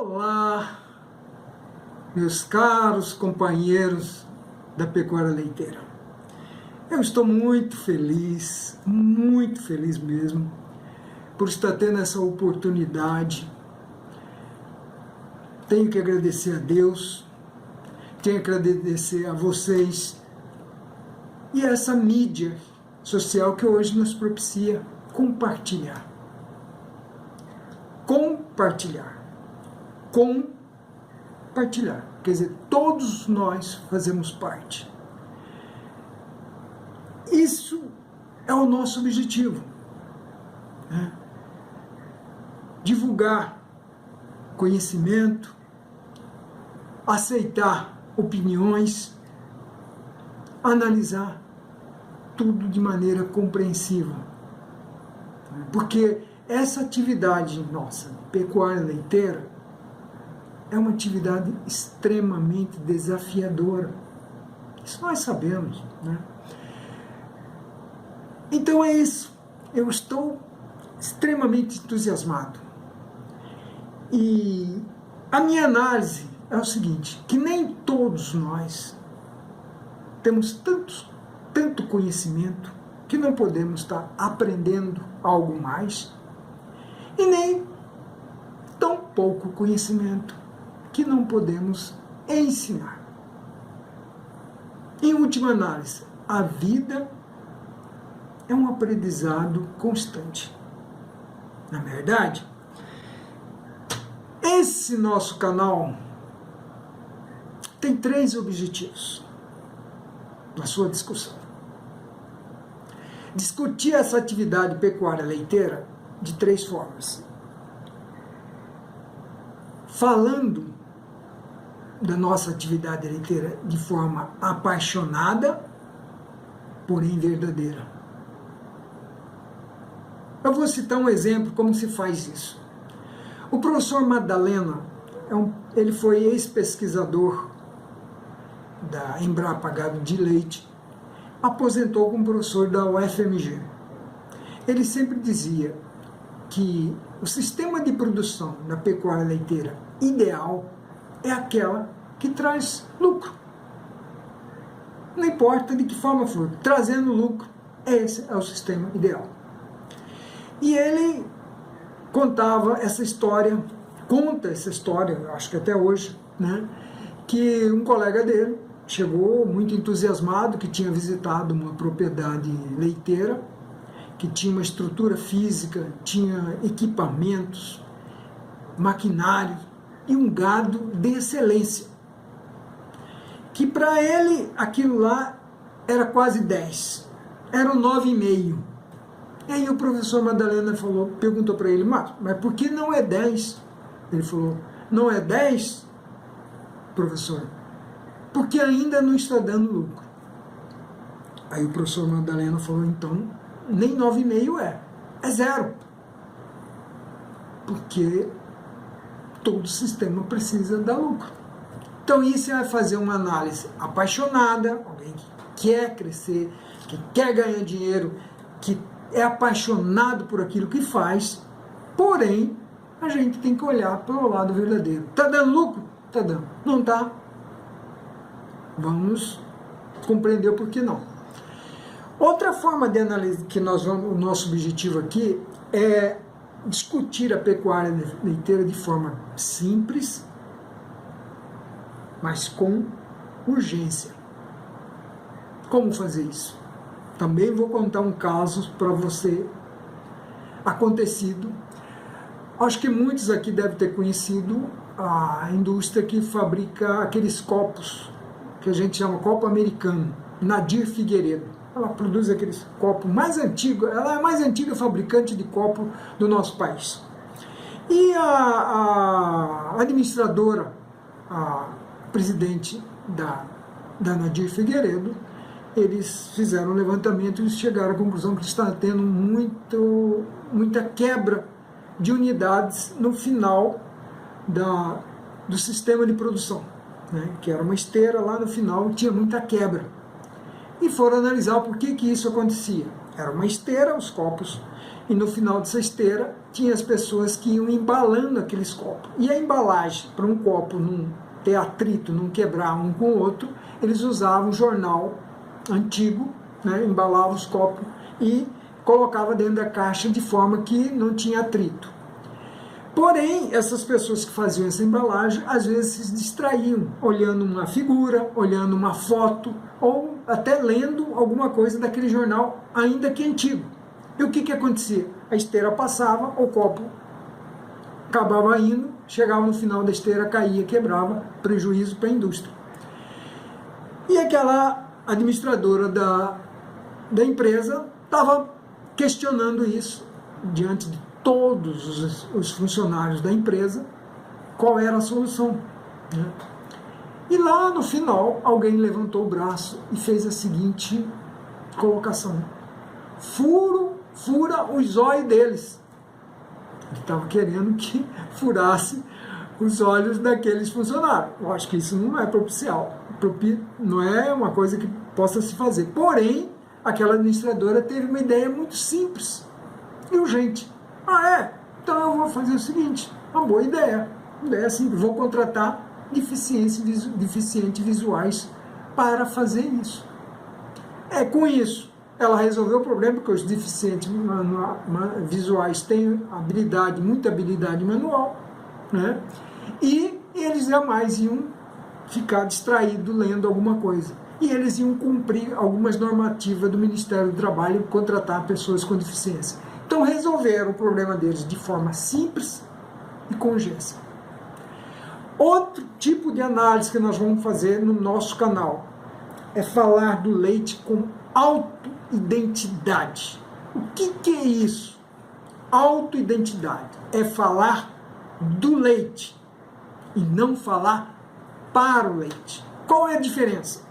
Olá, meus caros companheiros da pecuária leiteira. Eu estou muito feliz mesmo, por estar tendo essa oportunidade. Tenho que agradecer a Deus, tenho que agradecer a vocês e a essa mídia social que hoje nos propicia compartilhar. Quer dizer, todos nós fazemos parte. Isso é o nosso objetivo, né? Divulgar conhecimento, aceitar opiniões, analisar tudo de maneira compreensiva. Porque essa atividade nossa, pecuária leiteira, é uma atividade extremamente desafiadora. Isso nós sabemos, né? Então é isso. Eu estou extremamente entusiasmado. E a minha análise é o seguinte, que nem todos nós temos tanto conhecimento que não podemos estar aprendendo algo mais, e nem tão pouco conhecimento que não podemos ensinar. Em última análise, a vida é um aprendizado constante. Na verdade, esse nosso canal tem 3 objetivos na sua discussão. Discutir essa atividade pecuária leiteira de 3 formas. Falando da nossa atividade leiteira de forma apaixonada, porém verdadeira. Eu vou citar um exemplo como se faz isso. O professor Madalena, ele foi ex-pesquisador da Embrapa Gado de Leite, aposentou como professor da UFMG. Ele sempre dizia que o sistema de produção da pecuária leiteira ideal é aquela que traz lucro. Não importa de que forma for, trazendo lucro, esse é o sistema ideal. E ele contava essa história, conta essa história, acho que até hoje, né, que um colega dele chegou muito entusiasmado, que tinha visitado uma propriedade leiteira, que tinha uma estrutura física, tinha equipamentos, maquinário e um gado de excelência. Que para ele aquilo lá era quase 10, era um 9,5. E aí o professor Madalena perguntou para ele, mas por que não é 10? Ele falou, não é 10, professor, porque ainda não está dando lucro. Aí o professor Madalena falou, então, nem 9,5 é 0. Porque todo sistema precisa dar lucro. Então isso é fazer uma análise apaixonada, alguém que quer crescer, que quer ganhar dinheiro, que é apaixonado por aquilo que faz, porém, a gente tem que olhar para o lado verdadeiro. Está dando lucro? Está dando. Não está? Vamos compreender o porquê não. Outra forma de análise que o nosso objetivo aqui é discutir a pecuária leiteira de forma simples, mas com urgência. Como fazer isso? Também vou contar um caso para você acontecido. Acho que muitos aqui devem ter conhecido a indústria que fabrica aqueles copos, que a gente chama copo americano, Nadir Figueiredo. Ela produz aqueles copos mais antigos, ela é a mais antiga fabricante de copo do nosso país. E a administradora, a presidente da Nadir Figueiredo, eles fizeram um levantamento e chegaram à conclusão que está tendo muita quebra de unidades no final do sistema de produção, né? Que era uma esteira, lá no final tinha muita quebra. E foram analisar por que isso acontecia. Era uma esteira, os copos e no final dessa esteira tinha as pessoas que iam embalando aqueles copos. E a embalagem, para um copo não ter atrito, não quebrar um com o outro, eles usavam jornal antigo, né, embalavam os copos e colocava dentro da caixa de forma que não tinha atrito. Porém, essas pessoas que faziam essa embalagem, às vezes se distraíam, olhando uma figura, olhando uma foto, ou até lendo alguma coisa daquele jornal, ainda que antigo. E o que acontecia? A esteira passava, o copo acabava indo, chegava no final da esteira, caía, quebrava, prejuízo para a indústria. E aquela administradora da empresa estava questionando isso diante de todos os funcionários da empresa, qual era a solução, né? E lá no final, alguém levantou o braço e fez a seguinte colocação: fura os olhos deles. Ele estava querendo que furasse os olhos daqueles funcionários. Eu acho que isso não é propicial, não é uma coisa que possa se fazer. Porém, aquela administradora teve uma ideia muito simples e urgente. Então eu vou fazer o seguinte, uma boa ideia simples, vou contratar deficientes visuais para fazer isso. Com isso, ela resolveu o problema, porque os deficientes visuais têm muita habilidade manual, né? E eles jamais iam ficar distraídos lendo alguma coisa. E eles iam cumprir algumas normativas do Ministério do Trabalho, contratar pessoas com deficiência. Então resolveram o problema deles de forma simples e com urgência. Outro tipo de análise que nós vamos fazer no nosso canal é falar do leite com autoidentidade. O que é isso? Autoidentidade é falar do leite e não falar para o leite. Qual é a diferença?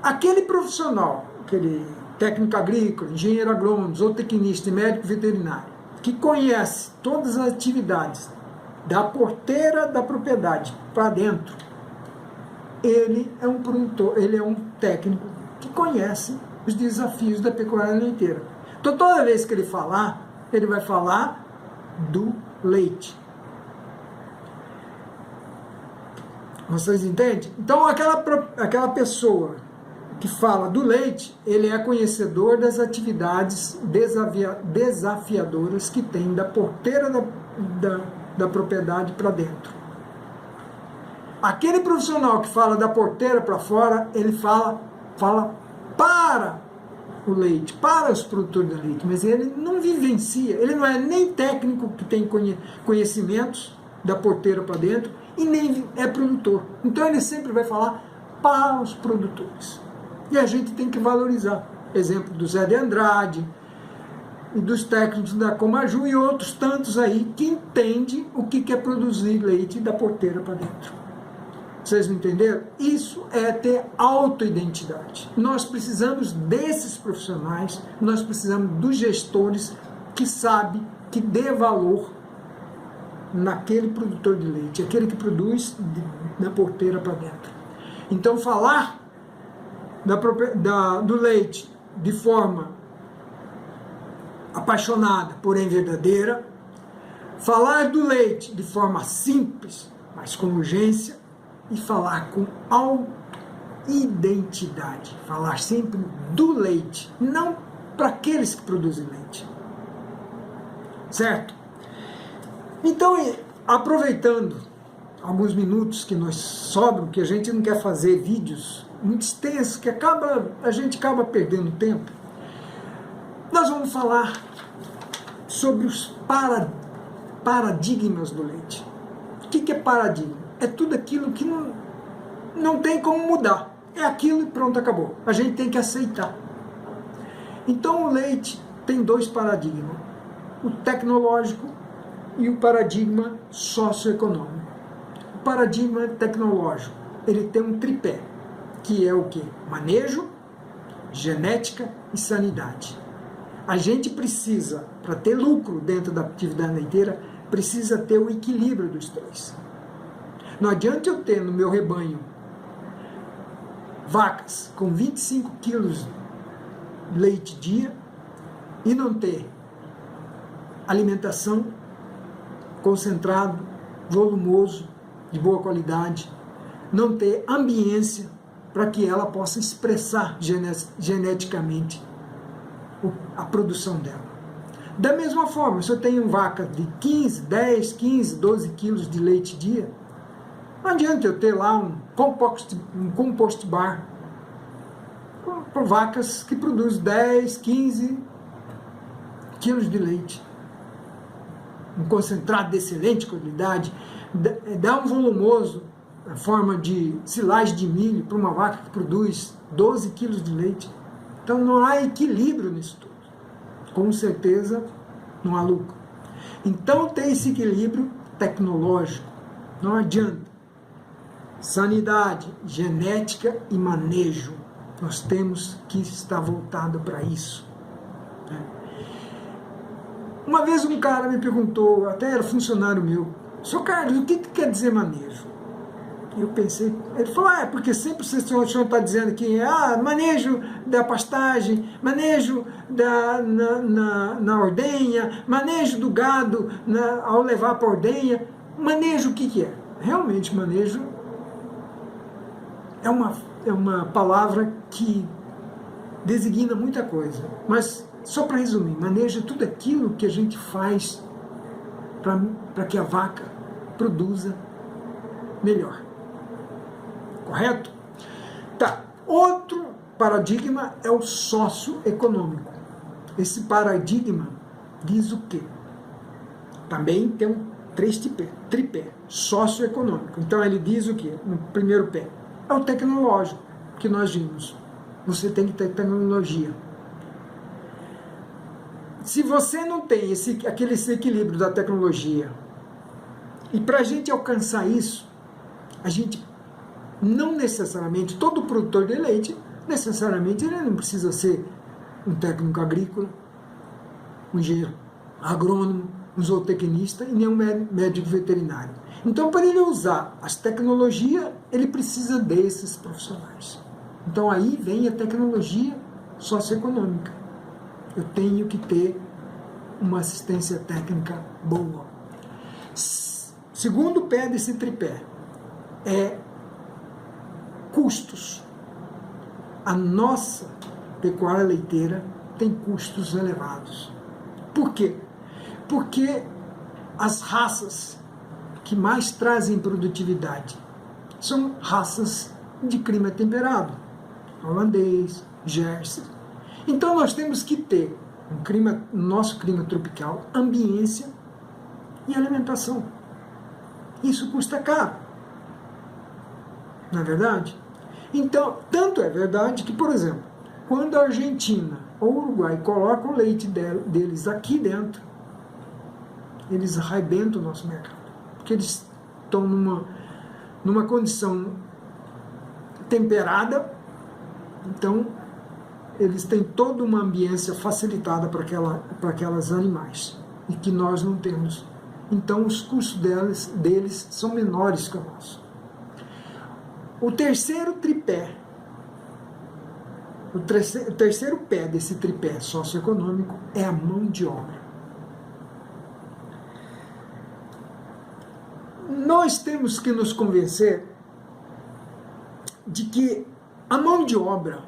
Aquele profissional, aquele técnico agrícola, engenheiro agrônomo, zootecnista e médico veterinário, que conhece todas as atividades da porteira da propriedade para dentro, ele é um produtor, ele é um técnico que conhece os desafios da pecuária leiteira. Então, toda vez que ele falar, ele vai falar do leite. Vocês entendem? Então, aquela pessoa que fala do leite, ele é conhecedor das atividades desafiadoras que tem da porteira da propriedade para dentro. Aquele profissional que fala da porteira para fora, ele fala para o leite, para os produtores de leite, mas ele não vivencia, ele não é nem técnico que tem conhecimentos da porteira para dentro e nem é produtor. Então ele sempre vai falar para os produtores. E a gente tem que valorizar. Exemplo do Zé de Andrade, e dos técnicos da Comaju e outros tantos aí que entendem o que é produzir leite da porteira para dentro. Vocês me entenderam? Isso é ter autoidentidade. Nós precisamos desses profissionais, nós precisamos dos gestores que sabem, que dê valor naquele produtor de leite, aquele que produz da porteira para dentro. Então, falar do leite de forma apaixonada, porém verdadeira, falar do leite de forma simples, mas com urgência, e falar com autoidentidade, falar sempre do leite, não para aqueles que produzem leite. Certo? Então, aproveitando alguns minutos que nos sobram, que a gente não quer fazer vídeos muito extensos, que a gente acaba perdendo tempo, nós vamos falar sobre os paradigmas do leite. O que é paradigma? É tudo aquilo que não tem como mudar. É aquilo e pronto, acabou. A gente tem que aceitar. Então o leite tem dois paradigmas: o tecnológico e o paradigma socioeconômico. O paradigma tecnológico, ele tem um tripé, que é o quê? Manejo, genética e sanidade. A gente precisa, para ter lucro dentro da atividade leiteira, precisa ter o equilíbrio dos três. Não adianta eu ter no meu rebanho vacas com 25 quilos de leite dia e não ter alimentação concentrado, volumoso, de boa qualidade, não ter ambiência para que ela possa expressar geneticamente a produção dela. Da mesma forma, se eu tenho vaca de 10, 15, 12 quilos de leite dia, não adianta eu ter lá um compost bar para vacas que produzem 10, 15 quilos de leite. Um concentrado de excelente qualidade, dá um volumoso, a forma de silagem de milho para uma vaca que produz 12 quilos de leite. Então não há equilíbrio nisso tudo. Com certeza não há lucro. Então tem esse equilíbrio tecnológico. Não adianta. Sanidade, genética e manejo. Nós temos que estar voltado para isso. Uma vez um cara me perguntou, até era funcionário meu, Sr. Carlos, o que quer dizer manejo? Eu pensei, ele falou, porque sempre o senhor está dizendo que manejo da pastagem, manejo na ordenha, manejo do gado ao levar para a ordenha. Manejo o que é? Realmente, manejo é uma palavra que designa muita coisa. Mas, só para resumir, manejo é tudo aquilo que a gente faz para que a vaca produza melhor. Correto? Tá. Outro paradigma é o socioeconômico. Esse paradigma diz o quê? Também tem um tripé, socioeconômico. Então ele diz o quê? No primeiro pé. É o tecnológico, que nós vimos. Você tem que ter tecnologia. Se você não tem aquele equilíbrio da tecnologia, e para a gente alcançar isso, a gente não necessariamente, todo produtor de leite, necessariamente ele não precisa ser um técnico agrícola, um engenheiro agrônomo, um zootecnista e nem um médico veterinário. Então, para ele usar as tecnologias, ele precisa desses profissionais. Então, aí vem a tecnologia socioeconômica. Eu tenho que ter uma assistência técnica boa. Segundo pé desse tripé é custos. A nossa pecuária leiteira tem custos elevados. Por quê? Porque as raças que mais trazem produtividade são raças de clima temperado, holandês, Jersey. Então nós temos que ter no nosso clima tropical, ambiência e alimentação. Isso custa caro. Não é verdade? Então, tanto é verdade que, por exemplo, quando a Argentina ou o Uruguai colocam o leite deles aqui dentro, eles arrebentam o nosso mercado. Porque eles estão numa condição temperada, então eles têm toda uma ambiência facilitada para aquelas animais, e que nós não temos. Então os custos deles são menores que o nosso. O terceiro tripé, o terceiro pé desse tripé socioeconômico é a mão de obra. Nós temos que nos convencer de que a mão de obra,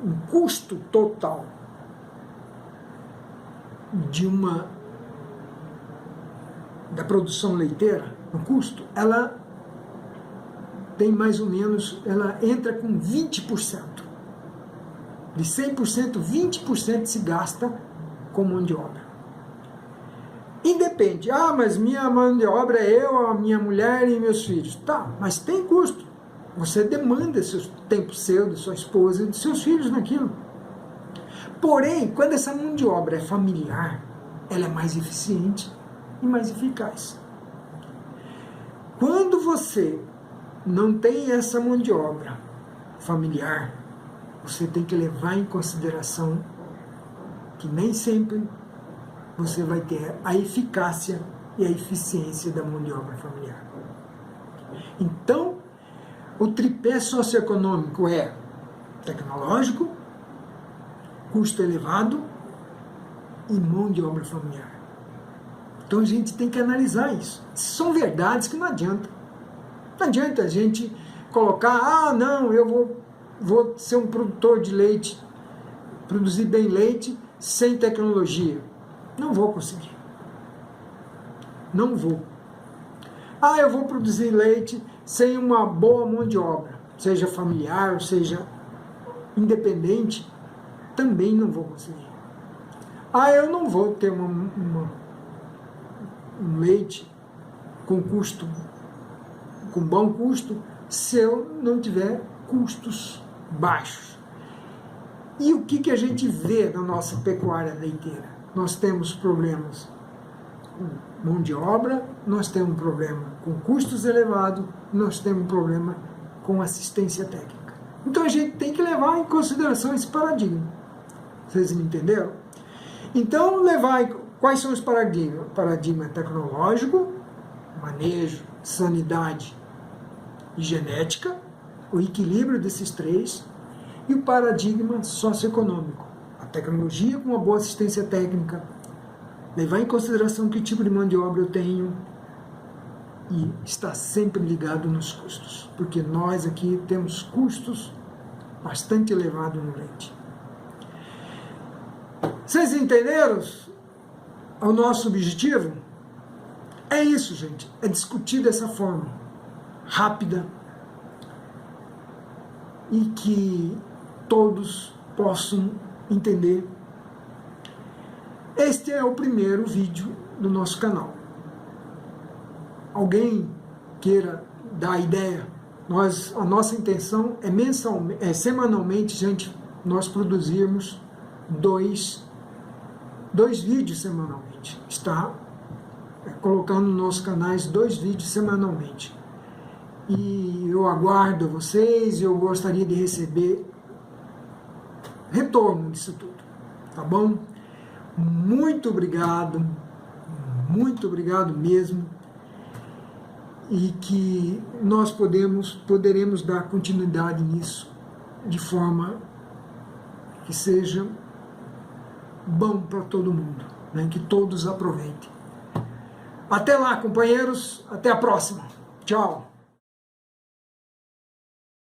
o custo total da produção leiteira, o custo, ela tem mais ou menos, ela entra com 20%. De 100%, 20% se gasta com mão de obra. E depende, mas minha mão de obra é eu, a minha mulher e meus filhos. Tá, mas tem custo. Você demanda esse tempo seu, de sua esposa e de seus filhos naquilo. Porém, quando essa mão de obra é familiar, ela é mais eficiente e mais eficaz. Quando você não tem essa mão de obra familiar, você tem que levar em consideração que nem sempre você vai ter a eficácia e a eficiência da mão de obra familiar. Então, o tripé socioeconômico é tecnológico, custo elevado e mão de obra familiar. Então a gente tem que analisar isso. São verdades que não adianta. Não adianta a gente colocar, não, eu vou ser um produtor de leite, produzir bem leite sem tecnologia. Não vou conseguir. Não vou. Eu vou produzir leite sem uma boa mão de obra, seja familiar, seja independente, também não vou conseguir. Eu não vou ter um leite com bom custo, se eu não tiver custos baixos. E o que a gente vê na nossa pecuária leiteira? Nós temos problemas com mão de obra, nós temos um problema com custos elevados, nós temos um problema com assistência técnica. Então a gente tem que levar em consideração esse paradigma. Vocês me entenderam? Então, quais são os paradigmas? Paradigma tecnológico, manejo, sanidade e genética, o equilíbrio desses três, e o paradigma socioeconômico, a tecnologia com uma boa assistência técnica, levar em consideração que tipo de mão de obra eu tenho e estar sempre ligado nos custos, porque nós aqui temos custos bastante elevados no leite. Vocês entenderam o nosso objetivo? É isso, gente, é discutir dessa forma rápida e que todos possam entender. Este é o primeiro vídeo do nosso canal. Alguém queira dar ideia? A nossa intenção é semanalmente, gente, nós produzirmos dois vídeos semanalmente. Está colocando nos nossos canais 2 vídeos semanalmente. E eu aguardo vocês, eu gostaria de receber retorno disso tudo, tá bom? Muito obrigado mesmo, e que nós poderemos dar continuidade nisso de forma que seja bom para todo mundo, né? Que todos aproveitem. Até lá, companheiros, até a próxima. Tchau.